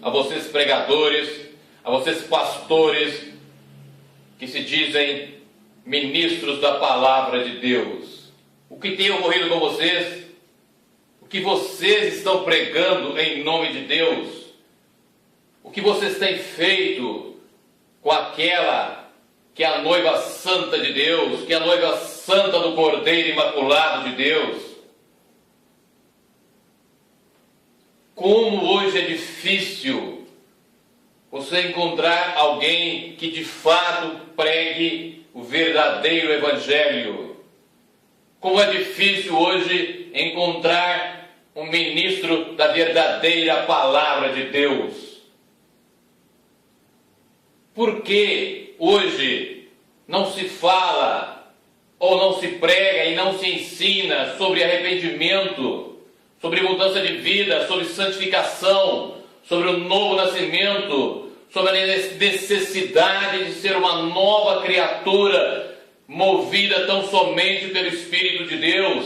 a vocês pregadores, a vocês pastores, que se dizem ministros da palavra de Deus. O que tem ocorrido com vocês? O que vocês estão pregando em nome de Deus? O que vocês têm feito com aquela que é a noiva santa de Deus, que é a noiva santa do Cordeiro Imaculado de Deus? Como hoje é difícil você encontrar alguém que de fato pregue o verdadeiro Evangelho. Como é difícil hoje encontrar um ministro da verdadeira palavra de Deus. Por que hoje não se fala ou não se prega e não se ensina sobre arrependimento, sobre mudança de vida, sobre santificação, sobre o novo nascimento, sobre a necessidade de ser uma nova criatura, movida tão somente pelo Espírito de Deus?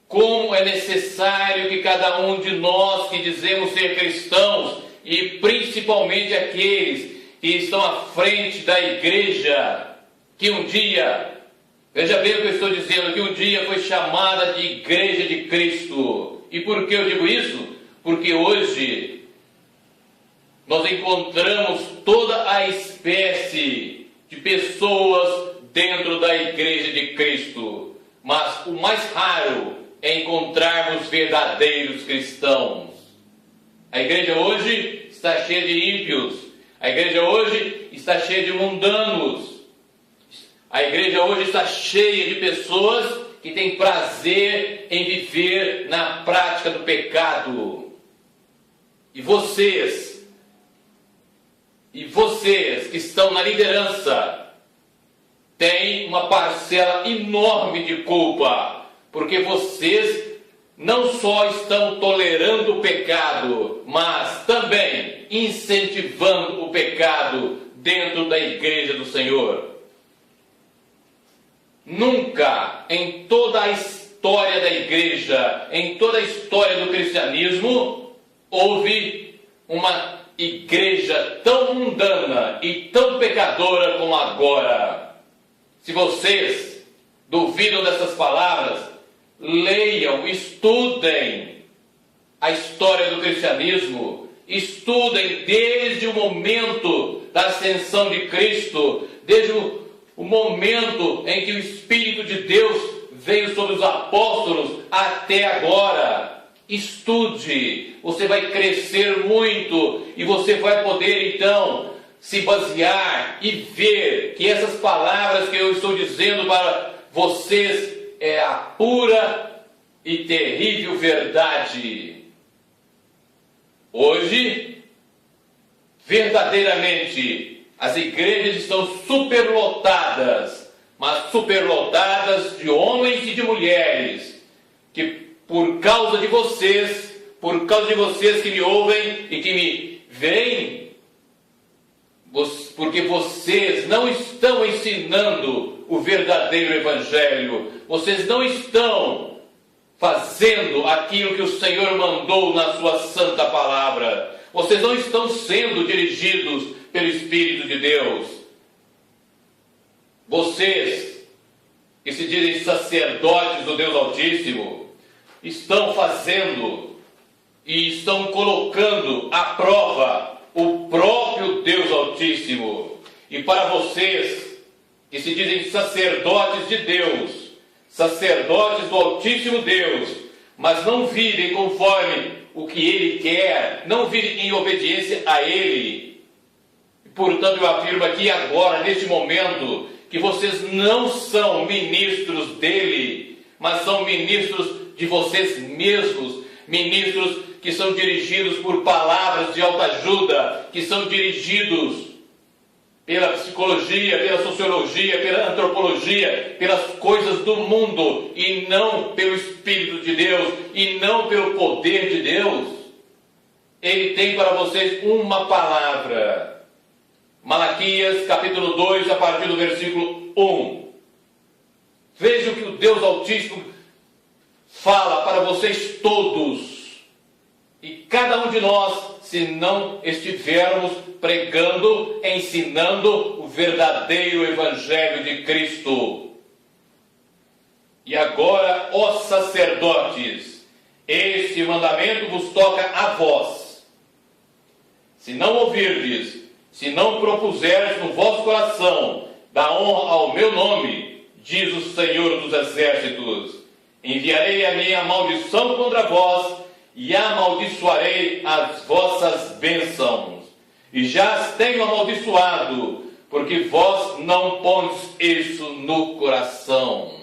Como é necessário que cada um de nós que dizemos ser cristãos, e principalmente aqueles que estão à frente da igreja, que um dia, veja bem o que eu estou dizendo, que um dia foi chamada de Igreja de Cristo. E por que eu digo isso? Porque hoje nós encontramos toda a espécie de pessoas dentro da Igreja de Cristo, mas o mais raro é encontrarmos verdadeiros cristãos. A igreja hoje está cheia de ímpios, a igreja hoje está cheia de mundanos, a igreja hoje está cheia de pessoas que têm prazer em viver na prática do pecado. E vocês que estão na liderança têm uma parcela enorme de culpa, porque vocês não só estão tolerando o pecado, mas também incentivando o pecado dentro da igreja do Senhor. Nunca em toda a história da igreja, em toda a história do cristianismo, houve uma igreja tão mundana e tão pecadora como agora. Se vocês duvidam dessas palavras, leiam, estudem a história do cristianismo, estudem desde o momento da ascensão de Cristo, desde o momento em que o Espírito de Deus veio sobre os apóstolos até agora. Estude, você vai crescer muito e você vai poder então se basear e ver que essas palavras que eu estou dizendo para vocês é a pura e terrível verdade. Hoje, verdadeiramente, as igrejas estão superlotadas, mas superlotadas de homens e de mulheres, que por causa de vocês que me ouvem e que me veem, porque vocês não estão ensinando o verdadeiro Evangelho, vocês não estão fazendo aquilo que o Senhor mandou na sua santa palavra, vocês não estão sendo dirigidos pelo Espírito de Deus. Vocês, que se dizem sacerdotes do Deus Altíssimo, estão fazendo e estão colocando à prova o próprio Deus Altíssimo. E para vocês, que se dizem sacerdotes de Deus, sacerdotes do Altíssimo Deus, mas não vivem conforme o que Ele quer, não vivem em obediência a Ele. Portanto, eu afirmo aqui agora, neste momento, que vocês não são ministros dEle, mas são ministros de vocês mesmos, ministros que são dirigidos por palavras de autoajuda, que são dirigidos pela psicologia, pela sociologia, pela antropologia, pelas coisas do mundo, e não pelo Espírito de Deus, e não pelo poder de Deus. Ele tem para vocês uma palavra. Malaquias, capítulo 2, a partir do versículo 1. Veja o que o Deus Altíssimo fala para vocês todos. E cada um de nós, se não estivermos pregando, ensinando o verdadeiro Evangelho de Cristo. E agora, ó sacerdotes, este mandamento vos toca a vós. Se não ouvirdes, se não propuserdes no vosso coração dar honra ao meu nome, diz o Senhor dos Exércitos, enviarei a minha maldição contra vós e amaldiçoarei as vossas bênçãos. E já as tenho amaldiçoado, porque vós não pondes isso no coração.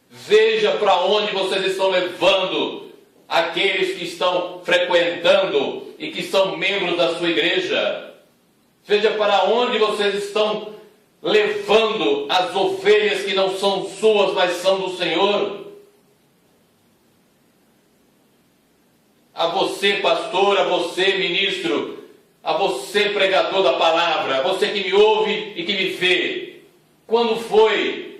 Veja para onde vocês estão levando aqueles que estão frequentando e que são membros da sua igreja. Veja para onde vocês estão levando as ovelhas que não são suas, mas são do Senhor. A você, pastor, a você, ministro, a você, pregador da palavra, a você que me ouve e que me vê. Quando foi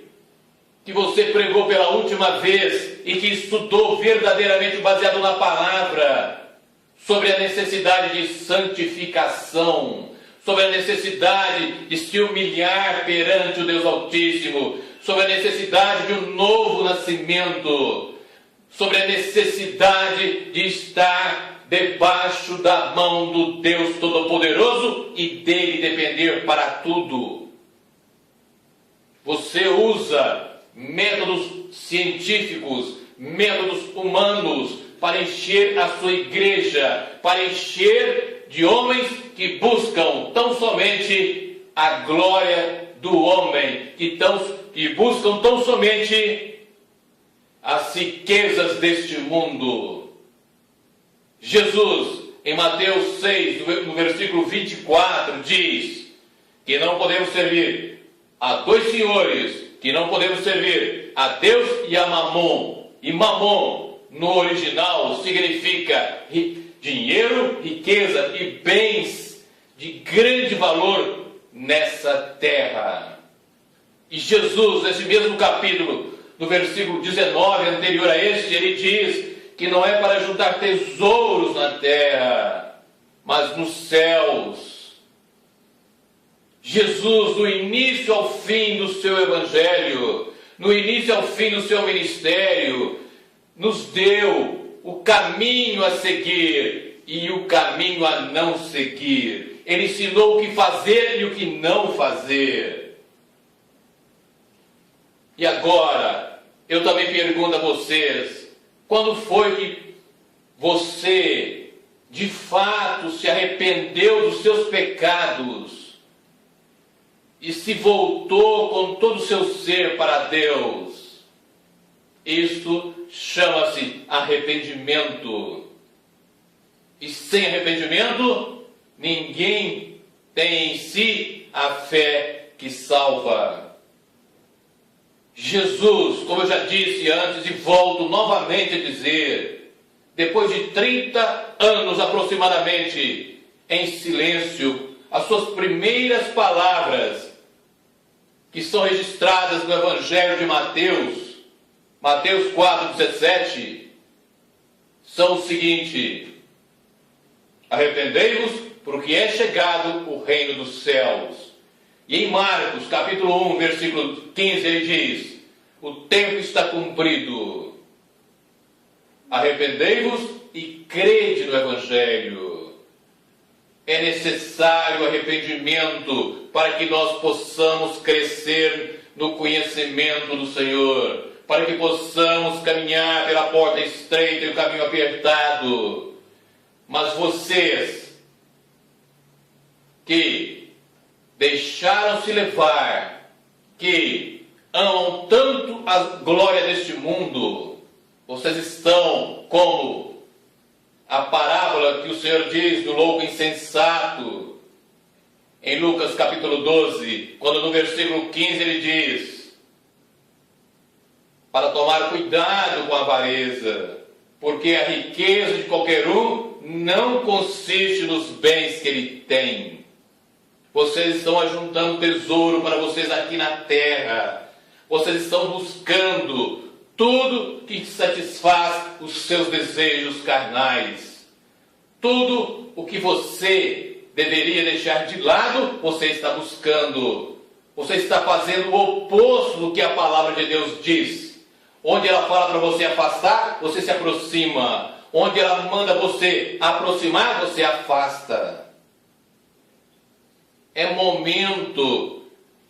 que você pregou pela última vez e que estudou verdadeiramente baseado na palavra sobre a necessidade de santificação, sobre a necessidade de se humilhar perante o Deus Altíssimo, sobre a necessidade de um novo nascimento, sobre a necessidade de estar debaixo da mão do Deus Todo-Poderoso e dele depender para tudo? Você usa métodos científicos, métodos humanos para encher a sua igreja, para encher de homens que buscam tão somente a glória do homem, que buscam tão somente as riquezas deste mundo. Jesus, em Mateus 6, no versículo 24, diz que não podemos servir a dois senhores, que não podemos servir a Deus e a Mamon. E Mamon, no original, significa dinheiro, riqueza e bens de grande valor nessa terra. E Jesus, nesse mesmo capítulo, no versículo 19, anterior a este, ele diz que não é para juntar tesouros na terra, mas nos céus. Jesus, do início ao fim do seu evangelho, no início ao fim do seu ministério, nos deu o caminho a seguir e o caminho a não seguir. Ele ensinou o que fazer e o que não fazer. E agora, eu também pergunto a vocês, quando foi que você, de fato, se arrependeu dos seus pecados e se voltou com todo o seu ser para Deus? Isto chama-se arrependimento. E sem arrependimento, ninguém tem em si a fé que salva. Jesus, como eu já disse antes e volto novamente a dizer, depois de 30 anos aproximadamente em silêncio, as suas primeiras palavras, que são registradas no Evangelho de Mateus, Mateus 4,17, são o seguinte: arrependei-vos, porque é chegado o reino dos céus. E em Marcos, capítulo 1, versículo 15, ele diz: o tempo está cumprido. Arrependei-vos e crede no Evangelho. É necessário arrependimento para que nós possamos crescer no conhecimento do Senhor, para que possamos caminhar pela porta estreita e o caminho apertado. Mas vocês que deixaram-se levar, que amam tanto a glória deste mundo, vocês estão como a parábola que o Senhor diz do louco insensato, em Lucas capítulo 12, quando no versículo 15 ele diz, para tomar cuidado com a avareza, porque a riqueza de qualquer um não consiste nos bens que ele tem. Vocês estão ajuntando tesouro para vocês aqui na terra. Vocês estão buscando tudo que satisfaz os seus desejos carnais. Tudo o que você deveria deixar de lado, você está buscando. Você está fazendo o oposto do que a palavra de Deus diz. Onde ela fala para você afastar, você se aproxima. Onde ela manda você aproximar, você afasta. É momento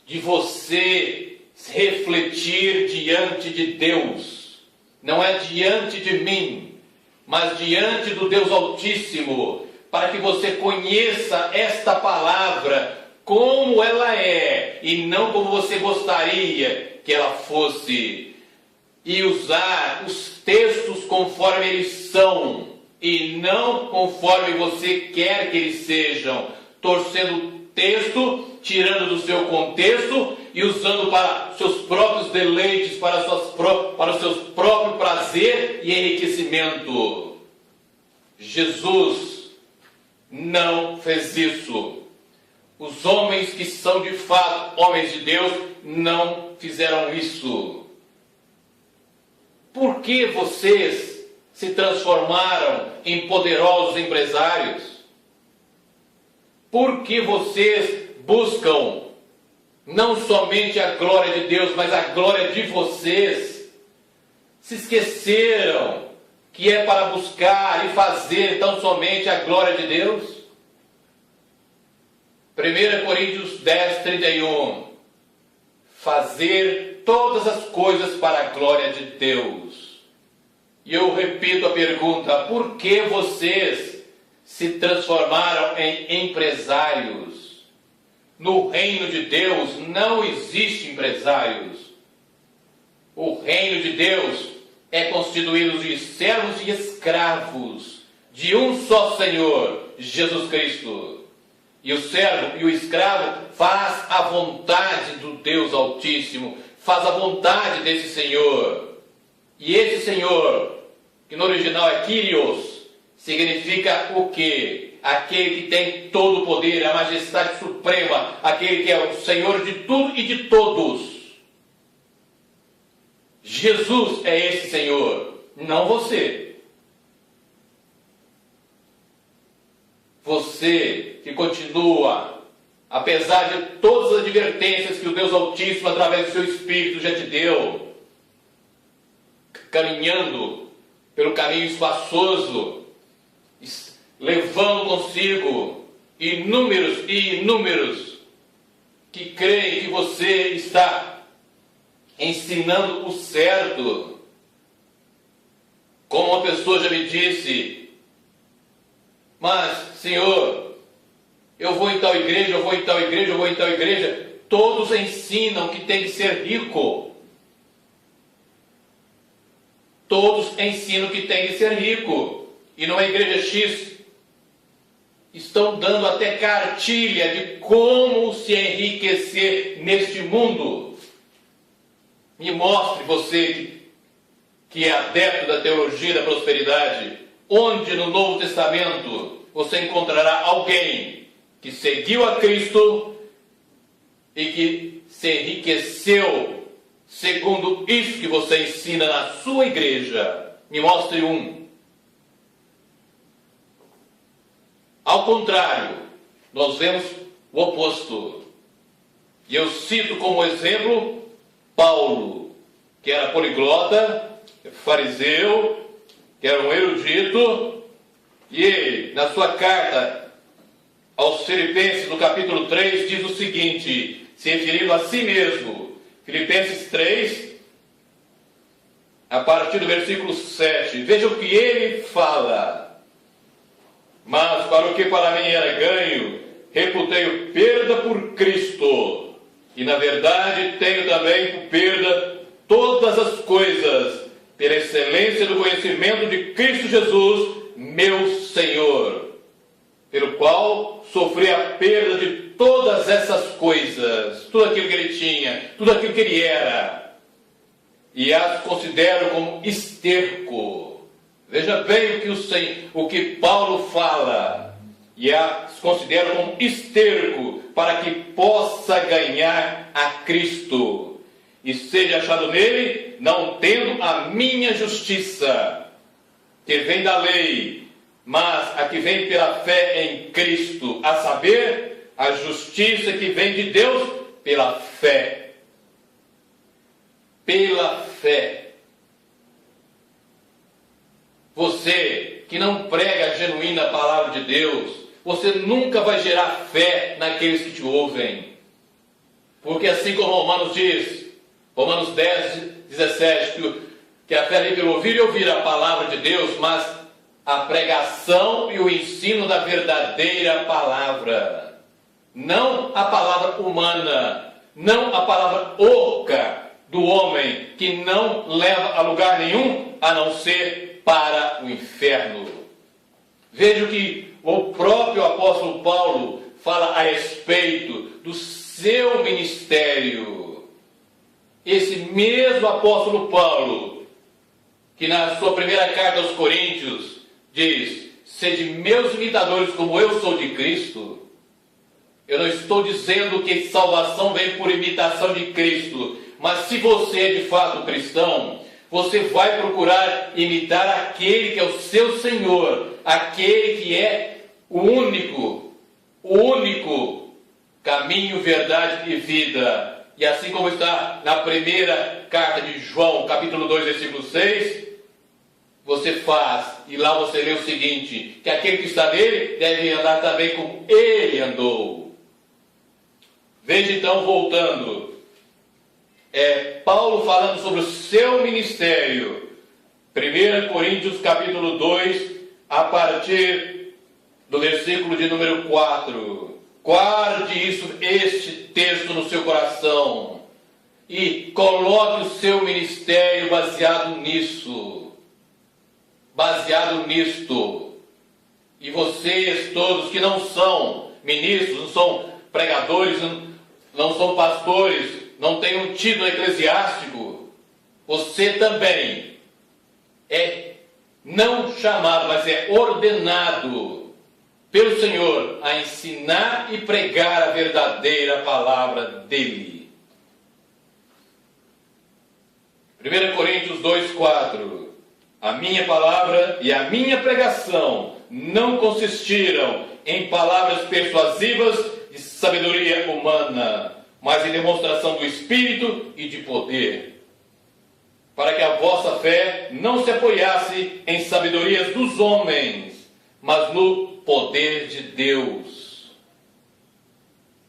de você refletir diante de Deus. Não é diante de mim, mas diante do Deus Altíssimo, para que você conheça esta palavra como ela é e não como você gostaria que ela fosse, e usar os textos conforme eles são e não conforme você quer que eles sejam, torcendo o texto, tirando do seu contexto e usando para seus próprios deleites, para o seu próprio prazer e enriquecimento. Jesus não fez isso. Os homens que são de fato homens de Deus não fizeram isso. Por que vocês se transformaram em poderosos empresários? Por que vocês buscam não somente a glória de Deus, mas a glória de vocês? Se esqueceram que é para buscar e fazer tão somente a glória de Deus? 1 Coríntios 10, 31. Fazer todas as coisas para a glória de Deus. E eu repito a pergunta: por que vocês se transformaram em empresários? No reino de Deus não existe empresários. O reino de Deus é constituído de servos e escravos de um só Senhor, Jesus Cristo. E o servo e o escravo faz a vontade do Deus Altíssimo, faz a vontade desse Senhor. E esse Senhor, que no original é Kyrios, significa o quê? Aquele que tem todo o poder, a majestade suprema, aquele que é o Senhor de tudo e de todos. Jesus é esse Senhor, não você. Você que continua, apesar de todas as advertências que o Deus Altíssimo, através do seu Espírito, já te deu, caminhando pelo caminho espaçoso, levando consigo inúmeros e inúmeros que creem que você está ensinando o certo. Como uma pessoa já me disse: mas, Senhor, eu vou em tal igreja, eu vou em tal igreja, eu vou em tal igreja. Todos ensinam que tem que ser rico. Todos ensinam que tem que ser rico. E numa igreja X, estão dando até cartilha de como se enriquecer neste mundo. Me mostre, você que é adepto da teologia da prosperidade, onde no Novo Testamento você encontrará alguém que seguiu a Cristo e que se enriqueceu segundo isso que você ensina na sua igreja. Me mostre um. Ao contrário, nós vemos o oposto. E eu cito como exemplo Paulo, que era poliglota, fariseu, que era um erudito, e ele, na sua carta aos Filipenses, no capítulo 3, diz o seguinte, se referindo a si mesmo, Filipenses 3, a partir do versículo 7, veja o que ele fala: mas para o que para mim era ganho, reputei-o perda por Cristo, e na verdade tenho também por perda todas as coisas, pela excelência do conhecimento de Cristo Jesus, meu Senhor, pelo qual sofri a perda de todas essas coisas, tudo aquilo que ele tinha, tudo aquilo que ele era, e as considero como esterco. Veja bem o que Paulo fala, e as considero como esterco, para que possa ganhar a Cristo, e seja achado nele, não tendo a minha justiça, que vem da lei, mas a que vem pela fé em Cristo, a saber, a justiça que vem de Deus pela fé. Pela fé. Você que não prega a genuína palavra de Deus, você nunca vai gerar fé naqueles que te ouvem. Porque assim como Romanos diz, Romanos 10, 17, que a fé vem pelo ouvir e ouvir a palavra de Deus, mas a pregação e o ensino da verdadeira palavra. Não a palavra humana, não a palavra oca do homem, que não leva a lugar nenhum, a não ser para o inferno. Veja o que o próprio apóstolo Paulo fala a respeito do seu ministério. Esse mesmo apóstolo Paulo, que na sua primeira carta aos Coríntios diz: sede meus imitadores como eu sou de Cristo. Eu não estou dizendo que salvação vem por imitação de Cristo, mas se você é de fato cristão, você vai procurar imitar aquele que é o seu Senhor, aquele que é o único caminho, verdade e vida. E assim como está na primeira carta de João, capítulo 2, versículo 6, você faz, e lá você lê o seguinte, que aquele que está nele deve andar também como ele andou. Veja então, voltando, Paulo falando sobre o seu ministério, 1 Coríntios capítulo 2, a partir do versículo de número 4. Guarde este texto no seu coração e coloque o seu ministério baseado nisto. E vocês todos que não são ministros, não são pregadores, não são pastores, não têm um título eclesiástico, você também é não chamado, mas é ordenado pelo Senhor a ensinar e pregar a verdadeira palavra dele. 1 Coríntios 2,4. A minha palavra e a minha pregação não consistiram em palavras persuasivas de sabedoria humana, mas em demonstração do Espírito e de poder, para que a vossa fé não se apoiasse em sabedorias dos homens, mas no poder de Deus.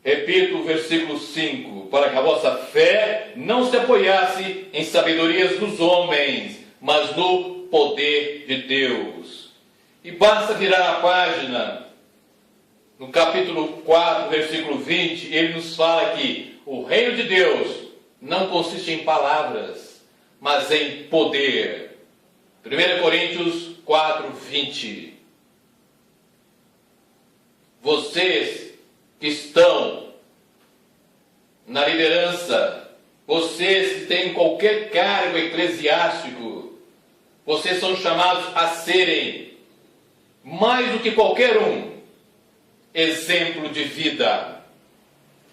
Repito o versículo 5, para que a vossa fé não se apoiasse em sabedorias dos homens, mas no poder de Deus. E basta virar a página, no capítulo 4, versículo 20, ele nos fala que o reino de Deus não consiste em palavras, mas em poder. 1 Coríntios 4, 20. Vocês que estão na liderança, vocês que têm qualquer cargo eclesiástico, vocês são chamados a serem, mais do que qualquer um, exemplo de vida.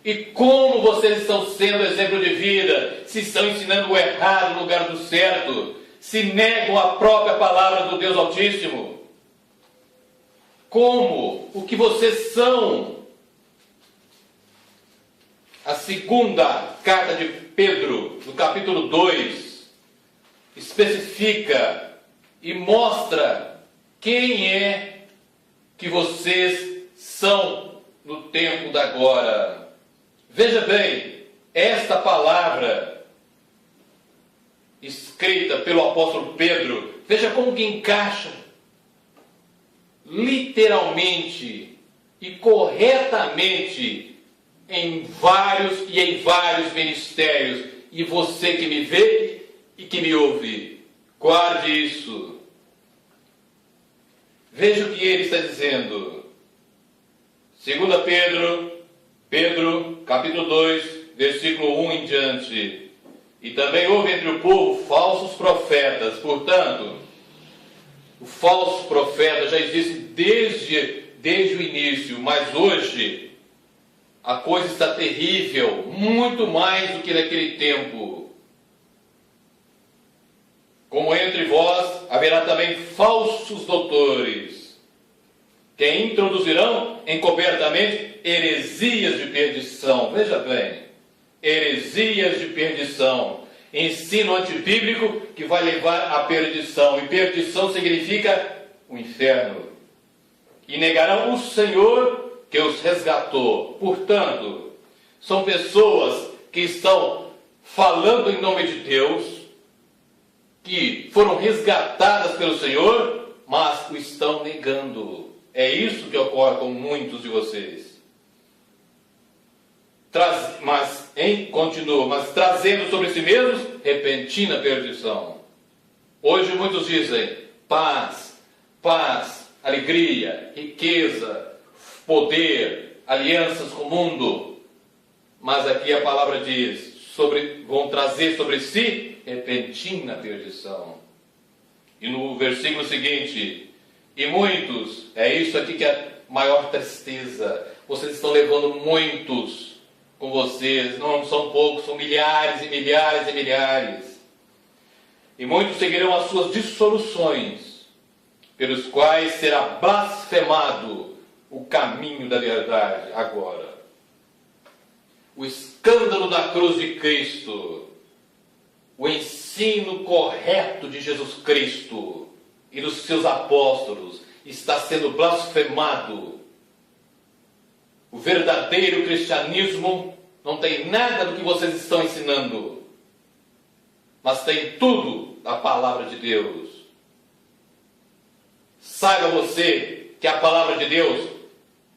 E como vocês estão sendo exemplo de vida, se estão ensinando o errado no lugar do certo, se negam a própria palavra do Deus Altíssimo? Como? O que vocês são? A segunda carta de Pedro, no capítulo 2, especifica e mostra quem é que vocês são no tempo da agora. Veja bem, esta palavra escrita pelo apóstolo Pedro, veja como que encaixa literalmente e corretamente em vários ministérios. E você que me vê e que me ouve, guarde isso. Veja o que ele está dizendo. 2 Pedro, capítulo 2, versículo 1 em diante. E também houve entre o povo falsos profetas. Portanto, o falso profeta já existe desde o início, mas hoje a coisa está terrível, muito mais do que naquele tempo. como entre vós haverá também falsos doutores, que introduzirão encobertamente heresias de perdição. Veja bem, heresias de perdição, ensino antibíblico que vai levar à perdição, e perdição significa o inferno. E negarão o Senhor que os resgatou. Portanto, são pessoas que estão falando em nome de Deus, que foram resgatadas pelo Senhor, mas o estão negando. É isso que ocorre com muitos de vocês. Mas trazendo sobre si mesmos repentina perdição. Hoje muitos dizem paz, paz, alegria, riqueza, poder, alianças com o mundo. Mas aqui a palavra diz, vão trazer sobre si repentina perdição. E no versículo seguinte, e muitos, é isso aqui que é a maior tristeza, vocês estão levando muitos com vocês, não são poucos, são milhares e milhares e milhares. E muitos seguirão as suas dissoluções, pelos quais será blasfemado o caminho da verdade. Agora, o escândalo da cruz de Cristo, o ensino correto de Jesus Cristo e dos seus apóstolos está sendo blasfemado. O verdadeiro cristianismo não tem nada do que vocês estão ensinando, mas tem tudo da palavra de Deus. Saiba você que a palavra de Deus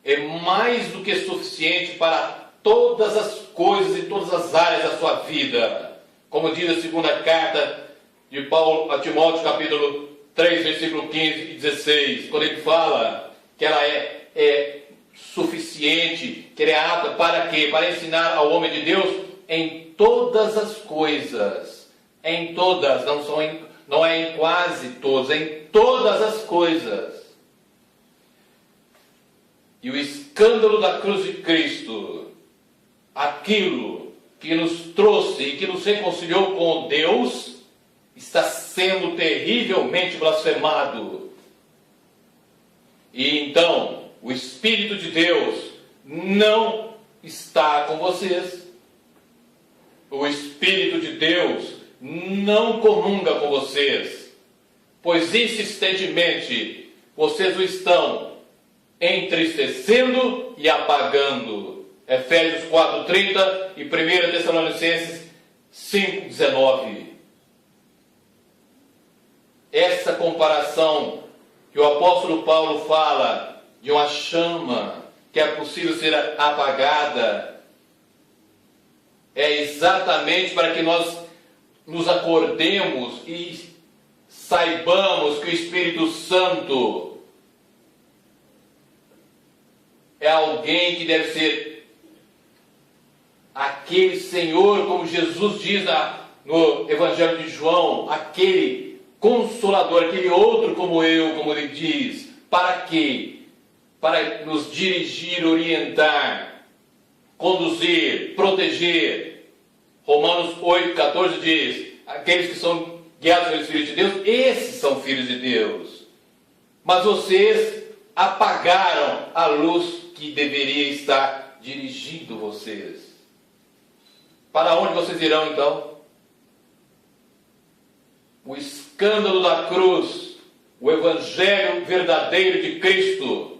é mais do que suficiente para todas as coisas e todas as áreas da sua vida. Como diz a segunda carta de Paulo a Timóteo, capítulo 3, versículo 15 e 16, quando ele fala que ela é suficiente, que ela é apta para quê? Para ensinar ao homem de Deus em todas as coisas. Em todas, não é em quase todas, é em todas as coisas. E o escândalo da cruz de Cristo, aquilo que nos trouxe e que nos reconciliou com Deus, está sendo terrivelmente blasfemado. E então, o Espírito de Deus não está com vocês. O Espírito de Deus não comunga com vocês, pois insistentemente vocês o estão entristecendo e apagando. Efésios 4:30 e 1 Tessalonicenses 5:19. Essa comparação que o apóstolo Paulo fala de uma chama que é possível ser apagada é exatamente para que nós nos acordemos e saibamos que o Espírito Santo é alguém que deve ser aquele Senhor, como Jesus diz no Evangelho de João, aquele Consolador, aquele outro como eu, como ele diz. Para quê? Para nos dirigir, orientar, conduzir, proteger. Romanos 8,14 diz, aqueles que são guiados pelo Espírito de Deus, esses são filhos de Deus. Mas vocês apagaram a luz que deveria estar dirigindo vocês. Para onde vocês irão então? O escândalo da cruz, o Evangelho verdadeiro de Cristo,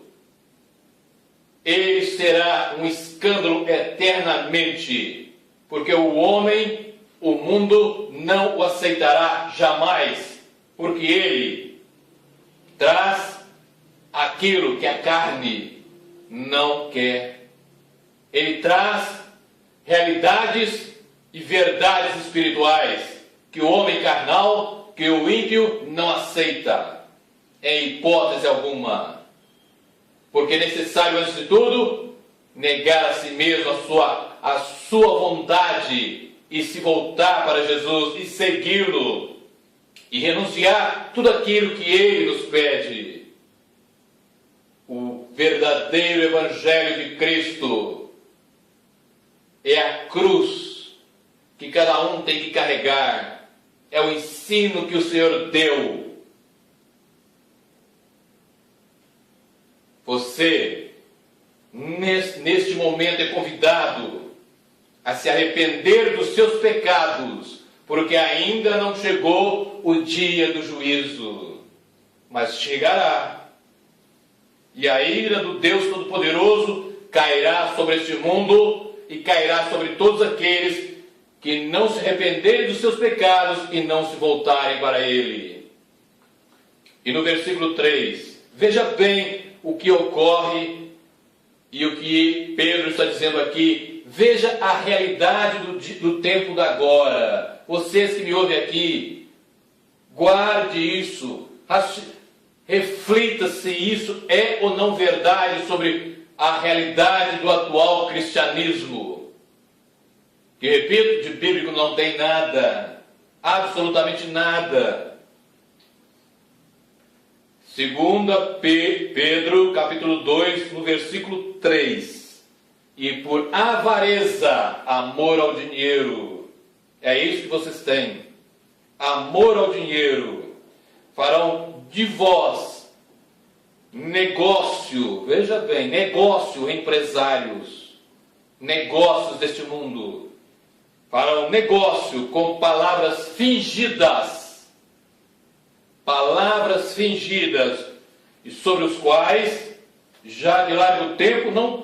ele será um escândalo eternamente, porque o homem, o mundo não o aceitará jamais, porque ele traz aquilo que a carne não quer. Ele traz realidades e verdades espirituais que o homem carnal, que o ímpio não aceita, em hipótese alguma. Porque é necessário, antes de tudo, negar a si mesmo a sua vontade e se voltar para Jesus e segui-lo e renunciar tudo aquilo que Ele nos pede. O verdadeiro Evangelho de Cristo é a cruz que cada um tem que carregar, é o ensino que o Senhor deu. Você, neste momento, é convidado a se arrepender dos seus pecados, porque ainda não chegou o dia do juízo, mas chegará. E a ira do Deus Todo-Poderoso cairá sobre este mundo e cairá sobre todos aqueles que não se arrependerem dos seus pecados e não se voltarem para Ele. E no versículo 3, veja bem o que ocorre e o que Pedro está dizendo aqui. Veja a realidade do tempo da agora. Vocês que me ouvem aqui, guarde isso, reflita se isso é ou não verdade sobre a realidade do atual cristianismo. Que, repito, de bíblico não tem nada, absolutamente nada. Segunda Pedro, capítulo 2, no versículo 3. E por avareza, amor ao dinheiro. É isso que vocês têm. Amor ao dinheiro. Farão de vós negócio, veja bem, negócio, empresários, negócios deste mundo, farão negócio com palavras fingidas, e sobre os quais já de largo tempo não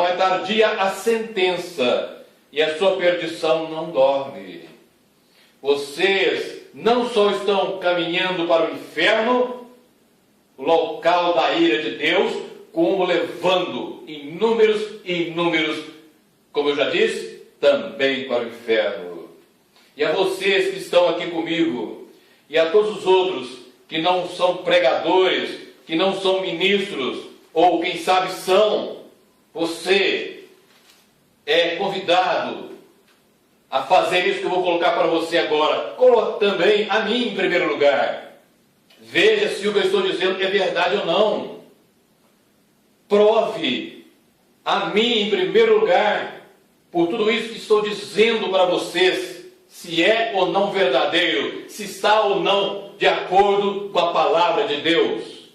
é tardia a sentença, e a sua perdição não dorme. Vocês não só estão caminhando para o inferno, o local da ira de Deus, como levando inúmeros e inúmeros, como eu já disse, também para o inferno. E a vocês que estão aqui comigo, e a todos os outros que não são pregadores, que não são ministros, ou quem sabe são, você é convidado a fazer isso que eu vou colocar para você agora. Coloque também a mim em primeiro lugar. Veja se o que eu estou dizendo é verdade ou não. Prove a mim em primeiro lugar, por tudo isso que estou dizendo para vocês, se é ou não verdadeiro, se está ou não de acordo com a palavra de Deus.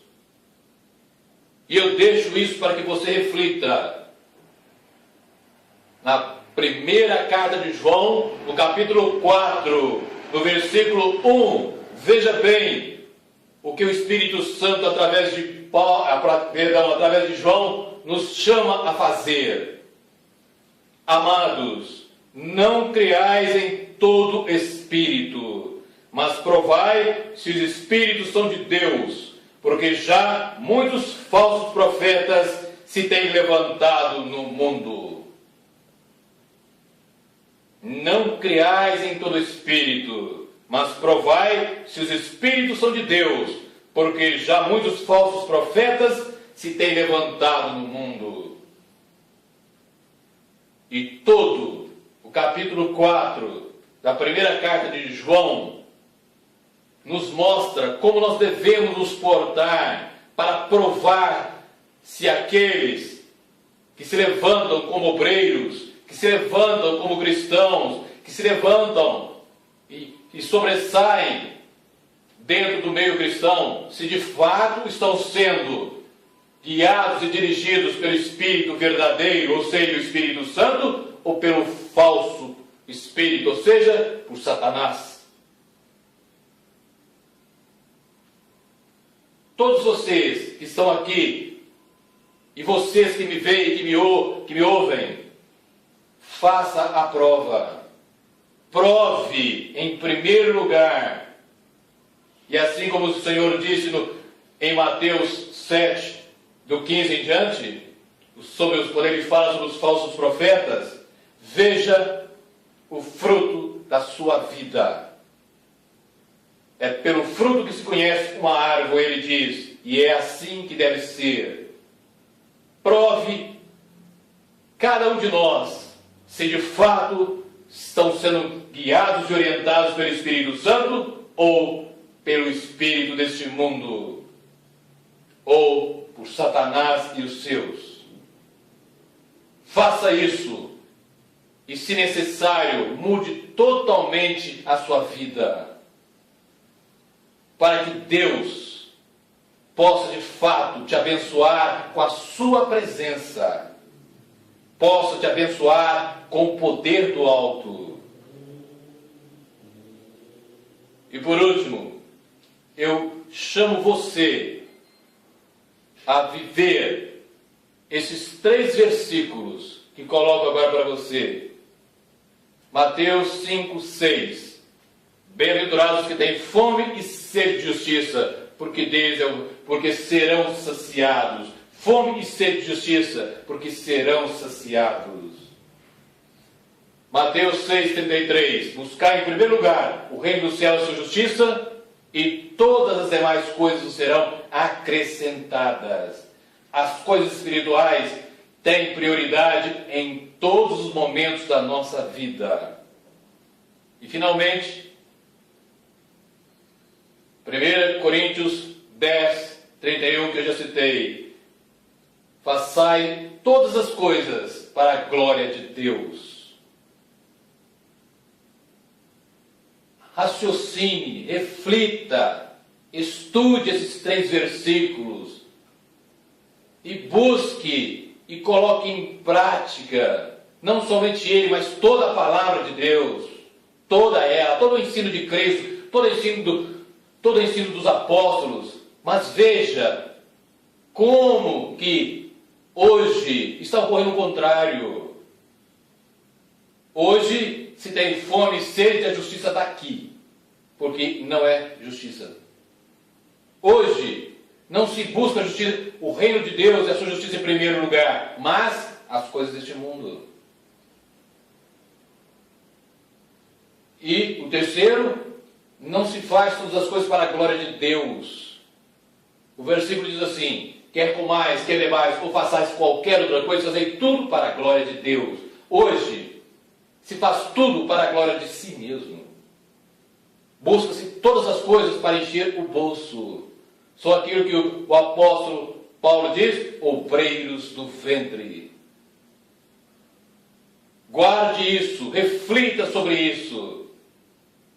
E eu deixo isso para que você reflita. Na primeira carta de João, no capítulo 4, no versículo 1, veja bem o que o Espírito Santo, através de João, nos chama a fazer. Amados, não creais em todo espírito, mas provai se os espíritos são de Deus, porque já muitos falsos profetas se têm levantado no mundo. Não creais em todo espírito, mas provai se os espíritos são de Deus, porque já muitos falsos profetas se têm levantado no mundo. E todo o capítulo 4 da primeira carta de João nos mostra como nós devemos nos portar para provar se aqueles que se levantam como obreiros, que se levantam como cristãos, que se levantam e sobressaem dentro do meio cristão, se de fato estão sendo guiados e dirigidos pelo Espírito verdadeiro, ou seja, o Espírito Santo, ou pelo falso Espírito, ou seja, por Satanás. Todos vocês que estão aqui, e vocês que me veem, que me ouvem, faça a prova. Prove em primeiro lugar. E assim como o Senhor disse em Mateus 7, do 15 em diante, quando ele fala sobre os falsos profetas, veja o fruto da sua vida. É pelo fruto que se conhece uma árvore, ele diz, e é assim que deve ser. Prove cada um de nós se de fato estão sendo guiados e orientados pelo Espírito Santo ou pelo espírito deste mundo, ou por Satanás e os seus. Faça isso e, se necessário, mude totalmente a sua vida, para que Deus possa de fato te abençoar com a sua presença, possa te abençoar com o poder do alto. E por último, eu chamo você a viver esses 3 versículos que coloco agora para você. Mateus 5, 6. Bem-aventurados que têm fome e sede de justiça, porque serão saciados. Fome e sede de justiça, porque serão saciados. Mateus 6,33. Buscai em primeiro lugar o reino do céu e a sua justiça, e todas as demais coisas serão acrescentadas. As coisas espirituais têm prioridade em todos os momentos da nossa vida. E finalmente, 1 Coríntios 10, 31, que eu já citei. Façai todas as coisas para a glória de Deus. Raciocine, reflita, estude esses 3 versículos e busque e coloque em prática, não somente ele, mas toda a palavra de Deus, toda ela, todo o ensino de Cristo, todo o ensino dos apóstolos. Mas veja como que hoje está ocorrendo o contrário. Hoje se tem fome e sede, a justiça está aqui, porque não é justiça. Hoje não se busca a justiça, o reino de Deus e a sua justiça em primeiro lugar, mas as coisas deste mundo. E o terceiro, não se faz todas as coisas para a glória de Deus. O versículo diz assim: quer comais, quer bebais, ou façais qualquer outra coisa, fazei tudo para a glória de Deus. Hoje se faz tudo para a glória de si mesmo. Busca-se todas as coisas para encher o bolso. Só aquilo que o apóstolo Paulo diz: obreiros do ventre. Guarde isso, reflita sobre isso,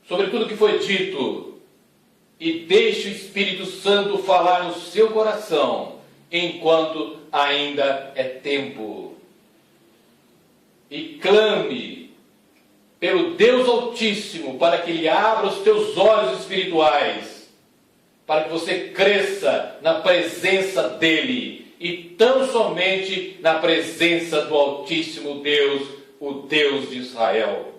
sobre tudo que foi dito, e deixe o Espírito Santo falar no seu coração, enquanto ainda é tempo. E clame pelo Deus Altíssimo, para que Ele abra os teus olhos espirituais, para que você cresça na presença dEle, e tão somente na presença do Altíssimo Deus, o Deus de Israel.